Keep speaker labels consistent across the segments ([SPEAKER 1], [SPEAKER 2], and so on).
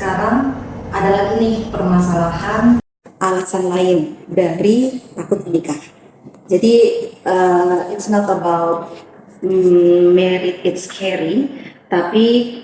[SPEAKER 1] sekarang ada lagi nih permasalahan alasan lain dari takut menikah. Jadi it's not about married it's scary, tapi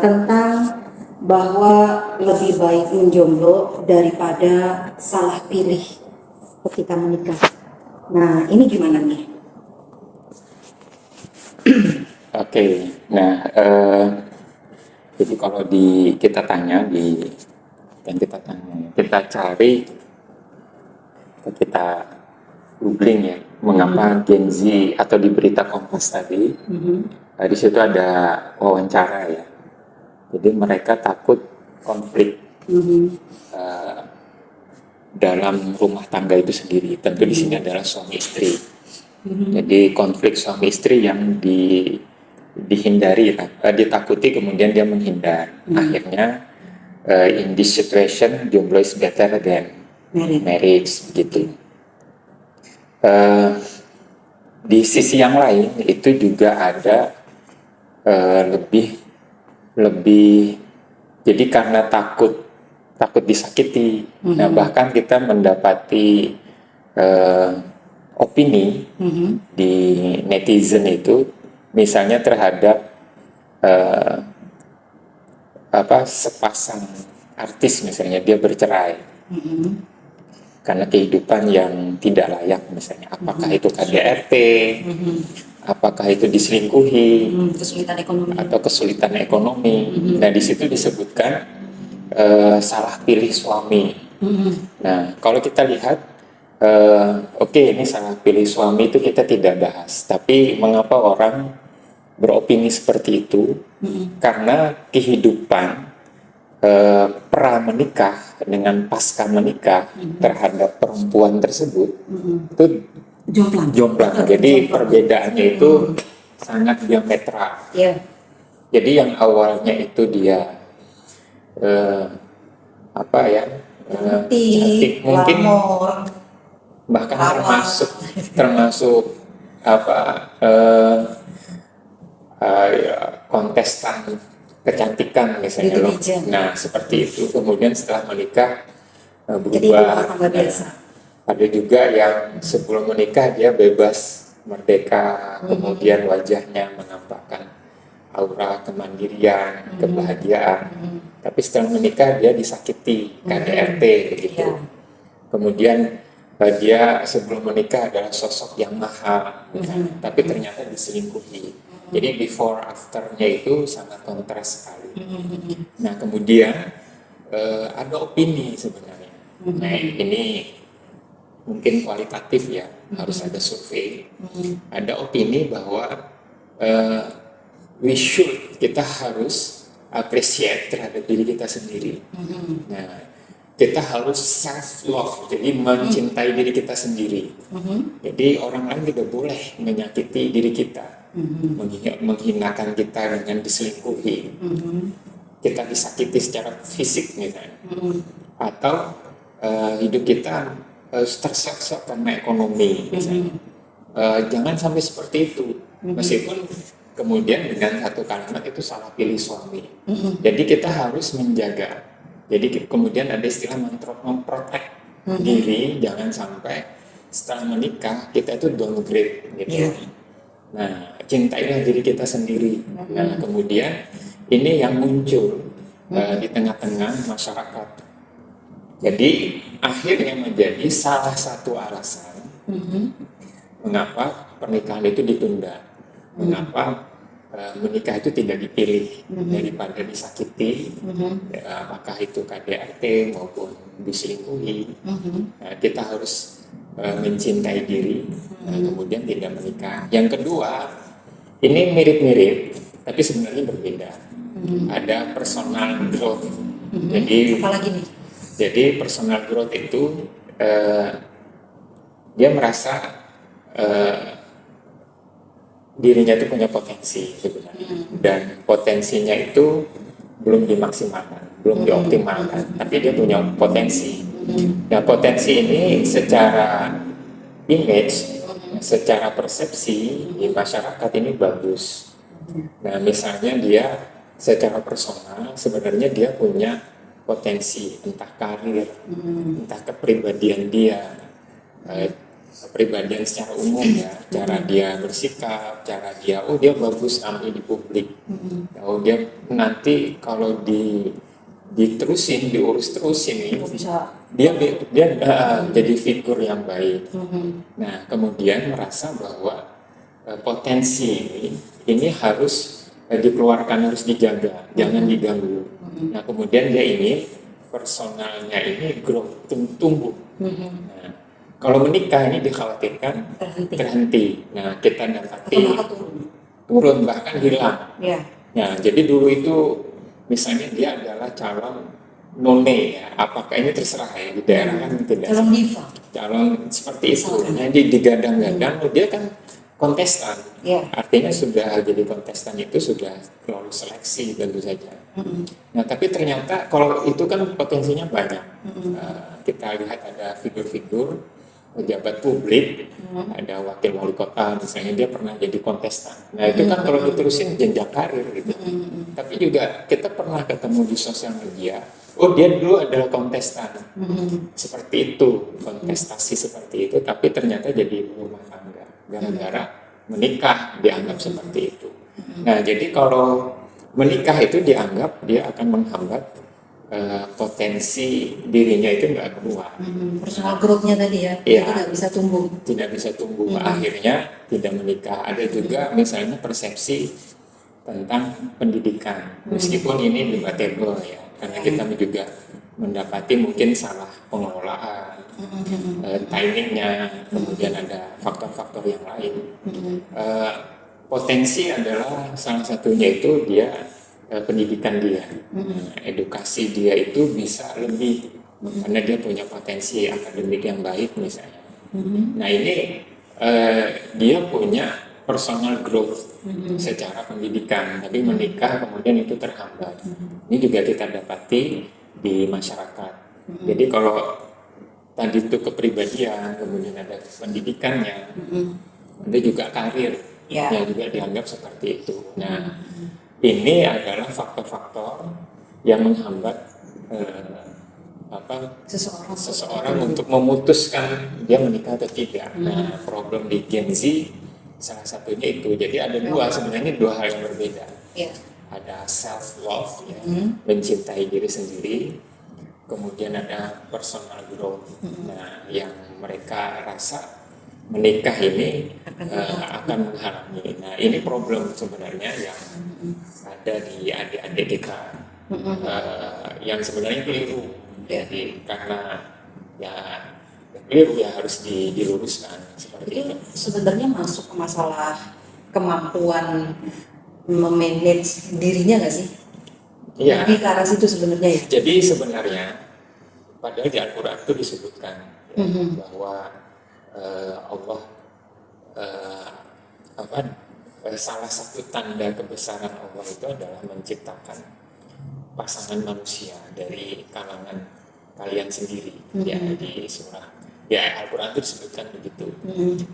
[SPEAKER 1] tentang bahwa lebih baik menjomblo daripada salah pilih ketika menikah. Nah, ini gimana nih?
[SPEAKER 2] Oke, nah jadi kalau kita tanya kita cari, kita googling ya, mengapa Gen Z atau di berita Kompas tadi, di situ ada wawancara ya. Jadi mereka takut konflik dalam rumah tangga itu sendiri. Tentu di sini adalah suami istri. Jadi konflik suami istri yang dihindari, ditakuti, kemudian dia menghindar. Akhirnya in this situation jomblo is better than marriage gitu. Di sisi yang lain itu juga ada lebih jadi karena takut disakiti. Nah, bahkan kita mendapati opini di netizen itu, misalnya terhadap sepasang artis, misalnya dia bercerai karena kehidupan yang tidak layak, misalnya apakah itu KDRT, apakah itu diselingkuhi, kesulitan ekonomi. Nah, di situ disebutkan salah pilih suami. Nah, kalau kita lihat, ini salah pilih suami itu kita tidak bahas. Tapi mengapa orang beropini seperti itu? Karena kehidupan pra menikah dengan pasca menikah terhadap perempuan tersebut itu jomplang. Jadi perbedaannya itu sangat diametral. Jadi yang awalnya itu dia cantik, mungkin bahkan termasuk kontestan kecantikan misalnya loh. Nah, seperti itu. Kemudian setelah menikah berubah. Ada juga yang sebelum menikah dia bebas, merdeka, kemudian wajahnya menampakkan aura kemandirian, kebahagiaan. Tapi setelah menikah dia disakiti, KDRT begitu. Kemudian dia sebelum menikah adalah sosok yang mahal, tapi ternyata diselingkuhi. Jadi before afternya itu sangat kontras sekali. Nah, kemudian ada opini sebenarnya. Nah, ini mungkin kualitatif ya, harus ada survei. Ada opini bahwa kita harus appreciate terhadap diri kita sendiri. Nah, kita harus self love, jadi mencintai diri kita sendiri. Jadi orang lain tidak boleh menyakiti diri kita, menghinakan kita dengan diselingkuhi, kita disakiti secara fisik misalnya, atau hidup kita terseksa karena ekonomi misalnya. Jangan sampai seperti itu, meskipun kemudian dengan satu kalimat itu salah pilih suami. Jadi kita harus menjaga. Jadi kemudian ada istilah memprotek diri, jangan sampai setelah menikah kita itu downgrade gitu. Nah, cintailah diri kita sendiri. Nah, kemudian ini yang muncul di tengah-tengah masyarakat. Jadi akhirnya menjadi salah satu alasan mengapa pernikahan itu ditunda, mengapa menikah itu tidak dipilih daripada disakiti, apakah itu KDRT maupun diselingkuhi. Kita harus mencintai diri, kemudian tidak menikah. Yang kedua, ini mirip-mirip tapi sebenarnya berbeda. Ada personal growth.
[SPEAKER 1] Apalagi nih?
[SPEAKER 2] Jadi personal growth itu dia merasa dirinya itu punya potensi sebenarnya, dan potensinya itu belum dimaksimalkan, belum dioptimalkan, tapi dia punya potensi. Nah, potensi ini secara image, secara persepsi di masyarakat ini bagus. Nah, misalnya dia secara personal sebenarnya dia punya potensi, entah karir, entah kepribadian dia, eh, kepribadian secara umum ya, cara dia bersikap, cara dia, oh dia bagus tampil di publik, oh dia nanti kalau diterusin, diurus terus ini,
[SPEAKER 1] Bisa.
[SPEAKER 2] dia jadi figur yang baik. Nah, kemudian merasa bahwa potensi ini harus dikeluarkan, harus dijaga, jangan diganggu. Nah, kemudian dia ingin personalnya ini grow, tumbuh. Nah, kalau menikah ini dikhawatirkan terhenti. Nah, kita dapati turun bahkan hilang.
[SPEAKER 1] Ya.
[SPEAKER 2] Nah, jadi dulu itu misalnya dia adalah calon none ya, apakah ini terserah ya di daerah kan tidak
[SPEAKER 1] Calon diva.
[SPEAKER 2] calon seperti itu. Nah, digadang-gadang dia kan kontestan.
[SPEAKER 1] Ya.
[SPEAKER 2] Artinya sudah jadi kontestan itu sudah lolos seleksi tentu saja. Nah, tapi ternyata kalau itu kan potensinya banyak. Kita lihat ada figur-figur pejabat publik, ada wakil wali kota misalnya, dia pernah jadi kontestan. Nah, itu kan kalau diterusin jenjang karir gitu. Tapi juga kita pernah ketemu di sosial media, oh dia dulu adalah kontestan seperti itu, kontestasi seperti itu, tapi ternyata jadi ibu rumah tangga gara-gara menikah dianggap seperti itu. Nah, jadi kalau menikah itu dianggap dia akan menghambat potensi dirinya itu nggak keluar.
[SPEAKER 1] Personal growth-nya tadi ya,
[SPEAKER 2] Iya.
[SPEAKER 1] tidak bisa tumbuh.
[SPEAKER 2] Tidak bisa tumbuh, akhirnya tidak menikah. Ada juga misalnya persepsi tentang pendidikan, meskipun ini debatable ya, karena kita juga mendapati mungkin salah pengelolaan, timingnya, kemudian ada faktor-faktor yang lain. Potensi adalah salah satunya itu dia pendidikan dia, edukasi dia itu bisa lebih karena dia punya potensi akademik yang baik misalnya. Nah ini dia punya personal growth secara pendidikan, tapi menikah kemudian itu terhambat. Ini juga kita dapati di masyarakat. Jadi kalau tadi itu kepribadian, kemudian ada pendidikannya, ada juga karir yang juga dianggap seperti itu. Nah, ini adalah faktor-faktor yang menghambat seseorang untuk memutuskan dia menikah atau tidak. Nah, problem di Gen Z salah satunya itu. Jadi ada sebenarnya dua hal yang berbeda. Ada self love ya, mencintai diri sendiri. Kemudian ada personal growth. Nah, yang mereka rasa menikah ini akan menghalangi. Nah, ini problem sebenarnya yang ada di adik-adik kita yang sebenarnya keliru. Jadi karena ya keliru ya harus diluruskan seperti itu.
[SPEAKER 1] Sebenarnya masuk ke masalah kemampuan memanage dirinya nggak sih?
[SPEAKER 2] Iya.
[SPEAKER 1] Lebih ke arah situ sebenarnya ya.
[SPEAKER 2] Jadi sebenarnya padahal di Al-Quran itu disebutkan bahwa Allah salah satu tanda kebesaran Allah itu adalah menciptakan pasangan manusia dari kalangan kalian sendiri. Ya di surah ya Al-Quran itu disebutkan begitu,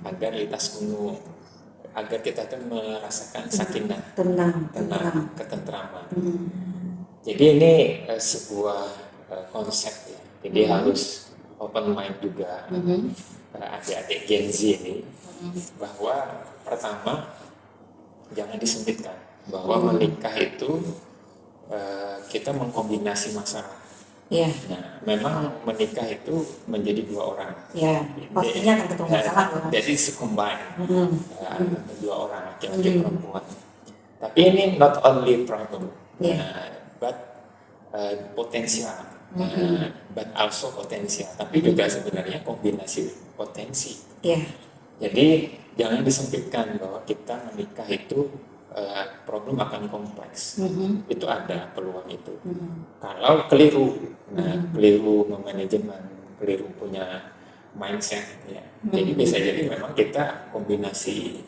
[SPEAKER 2] agar litaskunnu, agar kita tuh merasakan sakinah, tenang, ketentraman. Jadi ini sebuah konsep ya. Jadi harus open mind juga adik-adik Gen Z ini, bahwa pertama jangan disempitkan bahwa menikah itu kita mengkombinasi masalah. Nah, memang menikah itu menjadi dua orang.
[SPEAKER 1] Pastinya akan ketemu masalah.
[SPEAKER 2] Jadi combine dua orang, laki-laki perempuan. Tapi ini not only problem, but potensial, but also potensial. Tapi juga sebenarnya kombinasi potensi. Jadi jangan disempitkan bahwa kita menikah itu problem akan kompleks. Itu ada peluang itu. Kalau keliru, keliru memanajemen, keliru punya mindset, ya. Jadi bisa jadi memang kita kombinasi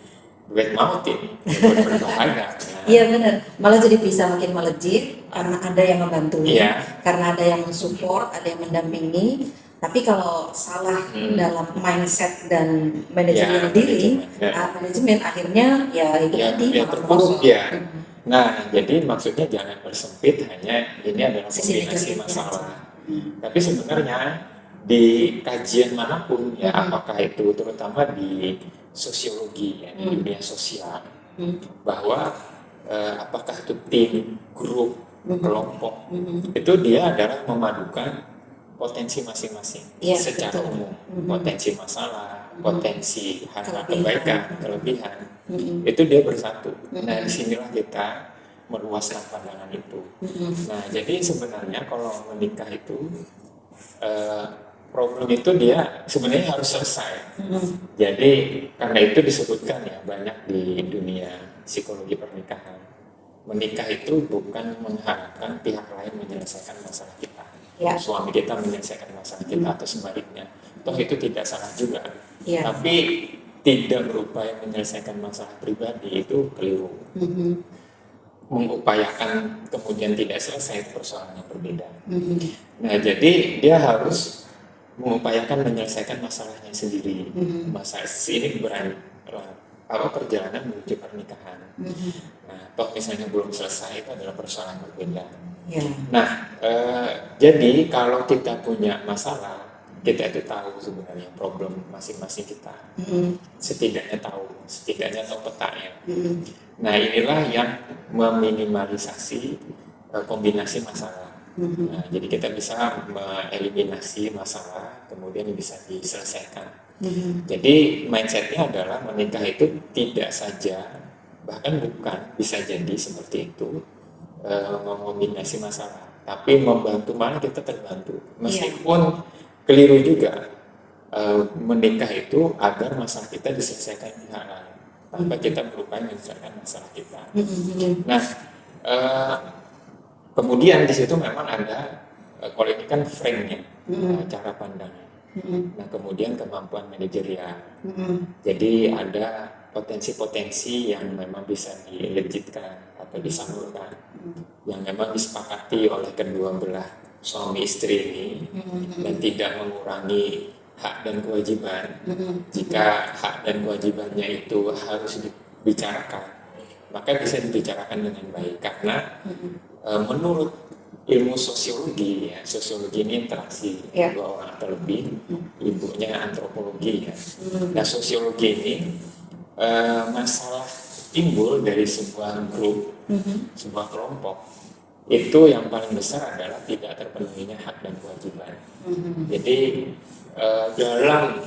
[SPEAKER 2] duet maut ini berbahaya.
[SPEAKER 1] Iya benar, malah jadi bisa makin melejit karena ada yang membantu, karena ada yang support, ada yang mendampingi. Tapi kalau salah dalam mindset dan manajemen diri, manajemen akhirnya ya itu tadi
[SPEAKER 2] terpuruk ya. Nah, jadi maksudnya jangan bersempit hanya ini adalah
[SPEAKER 1] Sisi
[SPEAKER 2] kombinasi
[SPEAKER 1] negatifnya
[SPEAKER 2] masalah. Tapi sebenarnya di kajian manapun ya, apakah itu terutama di sosiologi ya, di dunia sosial, bahwa apakah itu tim, grup, kelompok, itu dia adalah memadukan potensi masing-masing
[SPEAKER 1] Iya,
[SPEAKER 2] secara
[SPEAKER 1] betul.
[SPEAKER 2] umum, potensi masalah, potensi hal-hal kebaikan, kelebihan, itu dia bersatu. Nah, disinilah kita meluaskan pandangan itu. Nah, jadi sebenarnya kalau menikah itu eh, problem itu dia sebenarnya harus selesai. Jadi karena itu disebutkan ya banyak di dunia psikologi pernikahan, menikah itu bukan mengharapkan pihak lain menyelesaikan masalah kita,
[SPEAKER 1] Ya.
[SPEAKER 2] suami kita menyelesaikan masalah kita atau sebaliknya. Toh itu tidak salah juga.
[SPEAKER 1] Ya.
[SPEAKER 2] Tapi tidak berupaya menyelesaikan masalah pribadi itu keliru. Mengupayakan kemudian tidak selesai, persoalan yang berbeda. Nah, jadi dia harus mengupayakan menyelesaikan masalahnya sendiri. Masalah ini apa perjalanan menuju pernikahan. Nah, toh misalnya belum selesai, itu adalah persoalan berbeda.
[SPEAKER 1] Ya.
[SPEAKER 2] Nah, jadi kalau kita punya masalah, kita itu tahu sebenarnya problem masing-masing kita. Setidaknya tahu petanya. Nah, inilah yang meminimalisasi kombinasi masalah. Nah, jadi kita bisa mengeliminasi masalah, kemudian bisa diselesaikan. Jadi mindsetnya adalah menikah itu tidak saja, bahkan bukan bisa jadi seperti itu, mengombinasi masalah, tapi membantu, malah kita terbantu. Meskipun keliru juga, menikah itu agar masalah kita diselesaikan pihak lain tanpa kita berupaya menyelesaikan masalah kita. Nah, kemudian di situ memang ada, kalau ini kan frame-nya, cara pandangnya. Nah, kemudian kemampuan manajerial. Jadi ada potensi-potensi yang memang bisa dilejitkan atau disalurkan, yang memang disepakati oleh kedua belah suami istri ini, dan tidak mengurangi hak dan kewajiban. Jika hak dan kewajibannya itu harus dibicarakan, maka bisa dibicarakan dengan baik, karena menurut ilmu sosiologi ya, sosiologi ini interaksi dua orang atau lebih, ibunya antropologi ya. Nah, sosiologi ini masalah timbul dari sebuah grup, sebuah kelompok, itu yang paling besar adalah tidak terpenuhinya hak dan kewajiban. Jadi dalam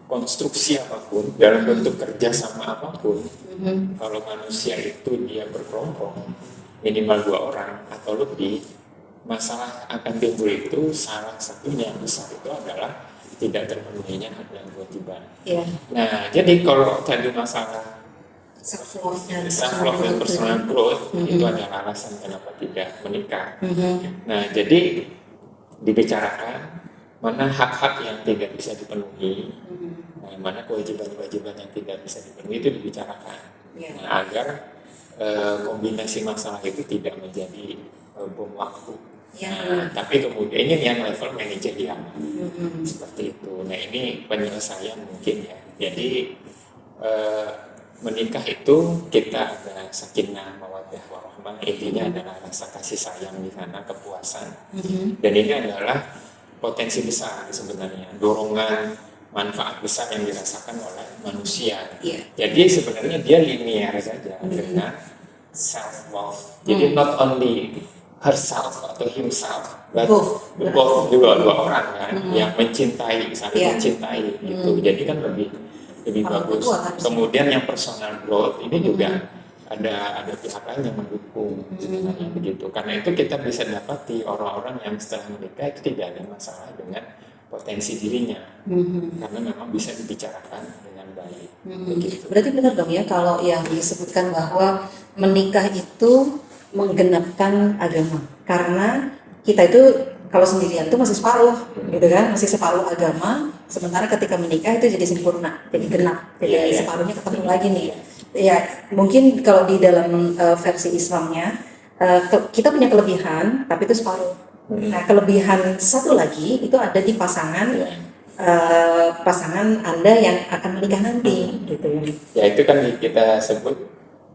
[SPEAKER 2] konstruksi apapun, dalam bentuk kerjasama apapun, kalau manusia itu dia berkelompok minimal 2 orang atau lebih, masalah akan timbul itu salah satunya yang besar itu adalah tidak terpenuhinya hak dan kewajiban. Nah, jadi kalau tadi masalah self love dan personal growth, itu adalah alasan kenapa tidak menikah. Nah, jadi dibicarakan mana hak-hak yang tidak bisa dipenuhi, mana kewajiban-kewajiban yang tidak bisa dipenuhi, itu dibicarakan. Nah, agar kombinasi masalah itu tidak menjadi bom waktu. Nah, tapi kemudian ini yang level manajerial, seperti itu. Nah, ini penyelesaian mungkin ya. Jadi menikah itu kita ada sakinah, mawaddah, warahmah. Intinya adalah rasa kasih sayang di sana, kepuasan. Dan ini adalah potensi besar sebenarnya, dorongan manfaat besar yang dirasakan oleh manusia. Jadi sebenarnya dia linear saja dengan self love. Jadi not only herself atau himself, but both dua orang kan, yang mencintai, saling mencintai gitu. Jadi kan lebih bagus. Kemudian yang personal growth ini juga ada pihak lain yang mendukung sebenarnya begitu. Karena itu kita bisa dapati orang-orang yang setelah menikah itu tidak ada masalah dengan potensi dirinya, karena memang bisa dibicarakan dengan baik. Begitu.
[SPEAKER 1] Berarti benar dong ya kalau yang disebutkan bahwa menikah itu menggenapkan agama, karena kita itu kalau sendirian itu masih separuh, gitu kan, masih separuh agama. Sementara ketika menikah itu jadi sempurna, jadi genap, jadi separuhnya ketemu lagi nih. Ya mungkin kalau di dalam versi Islamnya kita punya kelebihan, tapi itu separuh. Nah, kelebihan satu lagi itu ada di pasangan pasangan Anda yang akan menikah nanti, gitu ya.
[SPEAKER 2] Ya, itu kan kita sebut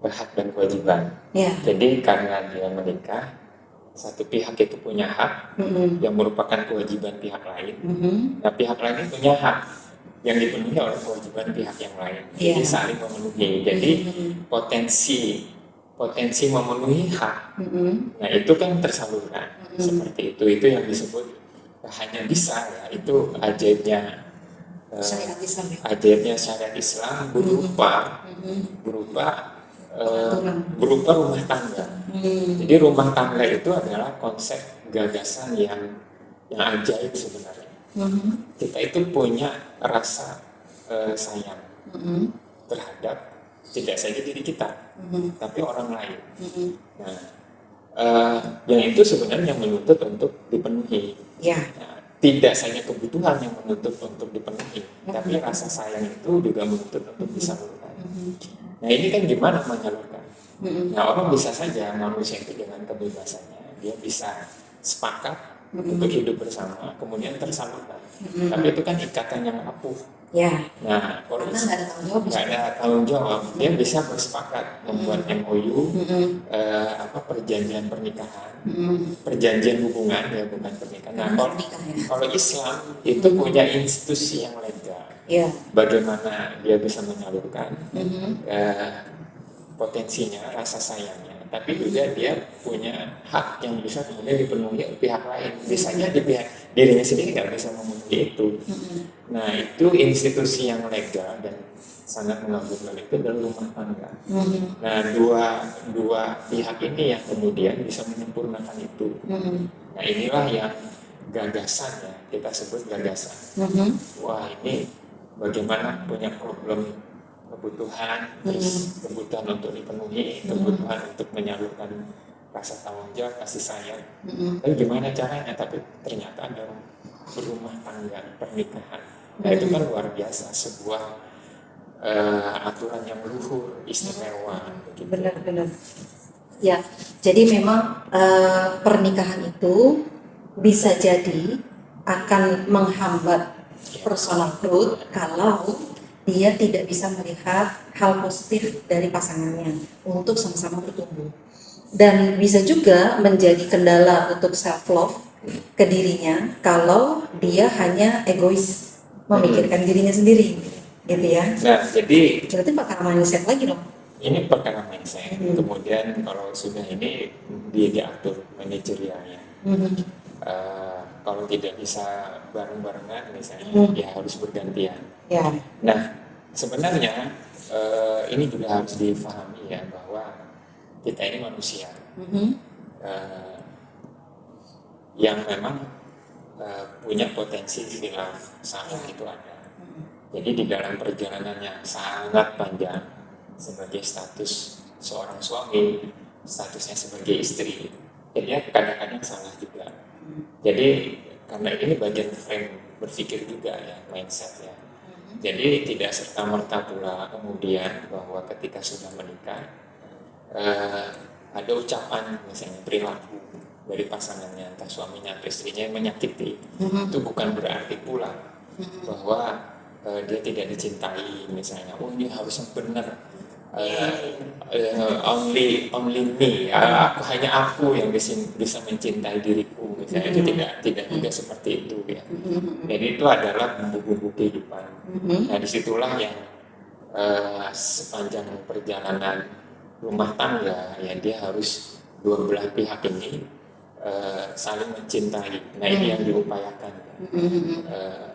[SPEAKER 2] hak dan kewajiban.
[SPEAKER 1] Ya.
[SPEAKER 2] Jadi karena dia menikah, satu pihak itu punya hak yang merupakan kewajiban pihak lain. Nah, pihak lain punya hak yang dipenuhi oleh kewajiban pihak yang lain. Jadi saling memenuhi. Jadi potensi memenuhi hak. Nah, itu kan tersalurkan seperti itu. Itu yang disebut hanya bisa ya. Itu ajaibnya
[SPEAKER 1] Syariat Islam ya.
[SPEAKER 2] ajaibnya syariat Islam berupa rumah tangga. Jadi rumah tangga itu adalah konsep gagasan yang ajaib sebenarnya. Kita itu punya rasa sayang terhadap tidak saja diri kita, tapi orang lain. Nah, yang itu sebenarnya menuntut untuk dipenuhi. Nah, tidak saja kebutuhan yang menuntut untuk dipenuhi, tapi rasa sayang itu juga menuntut untuk disalurkan. Nah, ini kan gimana menyalurkan? Nah, orang bisa saja, manusia itu dengan kebebasannya, dia bisa sepakat untuk hidup bersama, kemudian tersalurkan. Tapi itu kan ikatan yang rapuh. Nah, kalau nggak ada tanggung jawab, dia bisa bersepakat membuat MOU, perjanjian pernikahan, perjanjian hubungan ya, bukan pernikahan. Nah, kalau Islam itu punya institusi yang legal. Bagaimana dia bisa menyalurkan potensinya, rasa sayangnya, tapi juga dia punya hak yang bisa kemudian dipenuhi oleh pihak lain. Biasanya di pihak dirinya sendiri nggak bisa memenuhi itu. Nah, itu institusi yang legal dan sangat mengagumkan itu adalah rumah tangga. Nah, dua pihak ini yang kemudian bisa menyempurnakan itu. Nah, inilah yang gagasan ya, kita sebut gagasan. Wah, ini bagaimana punya problem kebutuhan, terus kebutuhan untuk dipenuhi, kebutuhan untuk menyalurkan rasa tanggung jawab, kasih sayang. Tapi gimana caranya? Tapi ternyata ada berumah tangga, pernikahan. Nah, itu kan luar biasa, sebuah aturan yang luhur, istimewa.
[SPEAKER 1] Benar-benar. Ya, jadi memang pernikahan itu bisa jadi akan menghambat personal growth kalau dia tidak bisa melihat hal positif dari pasangannya untuk sama-sama bertumbuh, dan bisa juga menjadi kendala untuk self love ke dirinya kalau dia hanya egois memikirkan dirinya sendiri, gitu ya.
[SPEAKER 2] Nah, jadi
[SPEAKER 1] berarti perkara mindset lagi dong.
[SPEAKER 2] Ini perkara mindset. Kemudian kalau sudah ini dia diatur manajerialnya. Kalau tidak bisa bareng-barengan misalnya, ya harus bergantian. Nah, sebenarnya ini juga harus difahami ya, bahwa kita ini manusia yang memang punya potensi khilaf, salah itu ada. Jadi di dalam perjalanan yang sangat panjang sebagai status seorang suami, statusnya sebagai istri, jadi kadang-kadang salah juga. Jadi karena ini bagian frame berpikir juga ya, mindset ya. Jadi tidak serta-merta pula kemudian bahwa ketika sudah menikah ada ucapan misalnya perilaku dari pasangannya, entah suaminya atau istrinya yang menyakiti. Itu bukan berarti pula bahwa dia tidak dicintai misalnya. Oh, ini harus benar. Only me, hanya aku yang bisa mencintai diriku misalnya. Itu tidak juga seperti itu ya. Jadi itu adalah bumbu-bumbu kehidupan. Nah, disitulah yang sepanjang perjalanan rumah tangga ya, dia harus dua belah pihak ini saling mencintai. Nah, ini yang diupayakan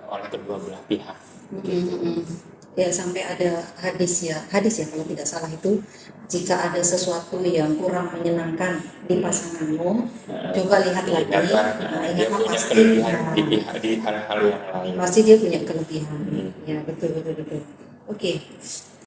[SPEAKER 2] oleh kedua belah pihak. Gitu.
[SPEAKER 1] Ya, sampai ada hadis ya kalau tidak salah itu, jika ada sesuatu yang kurang menyenangkan di pasanganmu, coba lihat lagi.
[SPEAKER 2] Dia punya kelebihan di hal-hal yang lain.
[SPEAKER 1] Pasti dia punya kelebihan. Ya, betul. Oke.